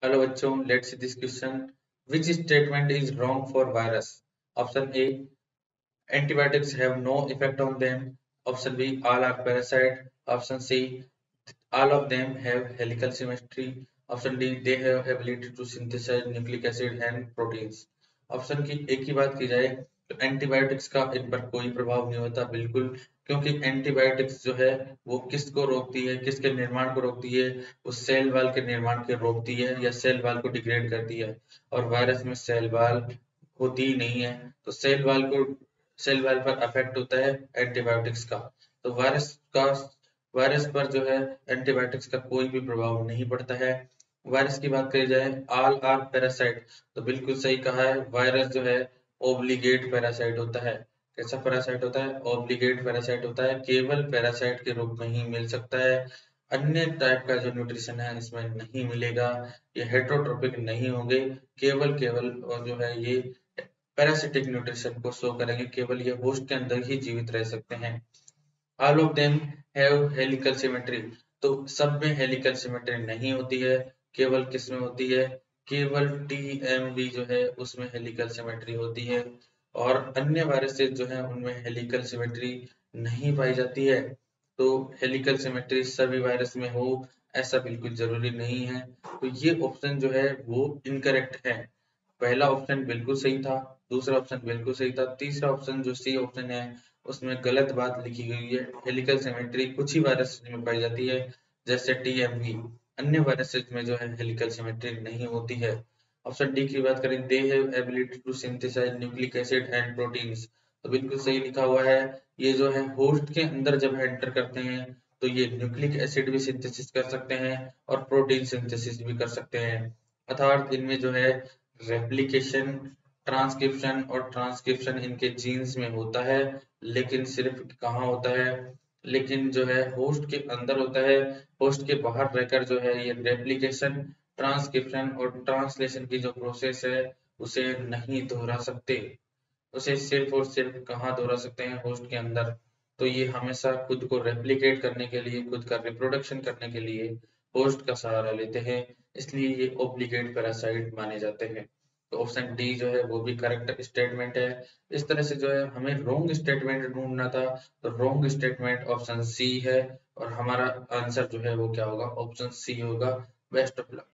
Hello बच्चों, let's see this question. Which statement is wrong for virus? Option A, antibiotics have no effect on them. Option B, all are parasite. Option C, all of them have helical symmetry. Option D, they have ability to synthesize nucleic acid and proteins. Option की एक ही बात की जाए तो antibiotics का इन पर कोई प्रभाव नहीं होता, बिल्कुल, क्योंकि एंटीबायोटिक्स जो है वो किसको रोकती है, किसके निर्माण को रोकती है, उस सेल वाल के निर्माण को रोकती है या सेल वाल को डिग्रेड करती है। और वायरस में सेल वाल होती ही नहीं है, तो सेल वाल पर अफेक्ट होता है एंटीबायोटिक्स का। तो वायरस पर जो है एंटीबायोटिक्स का कोई भी प्रभाव नहीं पड़ता है। वायरस की बात करी जाए, ऑल आर पैरासाइट, तो बिल्कुल सही कहा है। वायरस जो है ओब्लिगेट पैरासाइट होता है। कैसा पैरासाइट होता है? ओब्लिगेट पैरासाइट होता है, केवल पैरासाइट के रूप में ही मिल सकता है। अन्य टाइप का जो न्यूट्रिशन है इसमें नहीं मिलेगा, ये हेट्रोट्रोपिक नहीं होंगे, केवल केवल जो है ये पैरासिटिक न्यूट्रिशन को शो करेंगे, केवल ये होस्ट के अंदर ही जीवित रह सकते हैं। All of them have helical symmetry, तो सब में हेलिकल सिमेट्री नहीं होती है, केवल किस में होती है? केवल टीएमवी जो है उसमें हेलिकल सिमेट्री होती है, और अन्य वायरसेस जो है उनमें हेलिकल सिमेट्री नहीं पाई जाती है। तो हेलिकल सिमेट्री सभी वायरस में हो ऐसा बिल्कुल जरूरी नहीं है। तो ये ऑप्शन जो है वो इनकरेक्ट है। पहला ऑप्शन बिल्कुल सही था, दूसरा ऑप्शन बिल्कुल सही था, तीसरा ऑप्शन जो सी ऑप्शन है उसमें गलत बात लिखी गई है। हेलिकल सिमेट्री कुछ ही वायरस में पाई जाती है, जैसे टीएमवी। अन्य वायरसेस में जो है हेलिकल सिमेट्री नहीं होती है। ऑप्शन डी की बात करें, they have ability to synthesise nucleic acid and proteins, तो बिल्कुल सही लिखा हुआ है। ये जो है होस्ट के अंदर जब एंटर करते हैं तो ये न्यूक्लिक एसिड भी सिंथेसिस कर सकते हैं और प्रोटीन सिंथेसिस भी कर सकते हैं। अर्थात इनमें जो है रेप्लिकेशन, ट्रांसक्रिप्शन और ट्रांसक्रिप्शन इनके जीन्स में होता है, लेकिन सिर्फ कहाँ होता है? लेकिन जो है होस्ट के अंदर होता है। होस्ट के बाहर रहकर जो है ये रेप्लिकेशन, ट्रांसक्रिप्शन और ट्रांसलेशन की जो प्रोसेस है उसे नहीं दोहरा सकते। उसे सिर्फ और सिर्फ कहाँ दोहरा सकते हैं? होस्ट के अंदर। तो ये हमेशा खुद को रेप्लिकेट करने के लिए, खुद का रिप्रोडक्शन करने के लिए होस्ट का सहारा लेते हैं, इसलिए ये ओब्लिगेट पैरासाइट माने जाते हैं। तो ऑप्शन डी जो है वो भी करेक्ट स्टेटमेंट है। इस तरह से जो है हमें रॉन्ग स्टेटमेंट ढूंढना था, तो रॉन्ग स्टेटमेंट ऑप्शन सी है, और हमारा आंसर जो है वो क्या होगा? ऑप्शन सी होगा। Best of luck.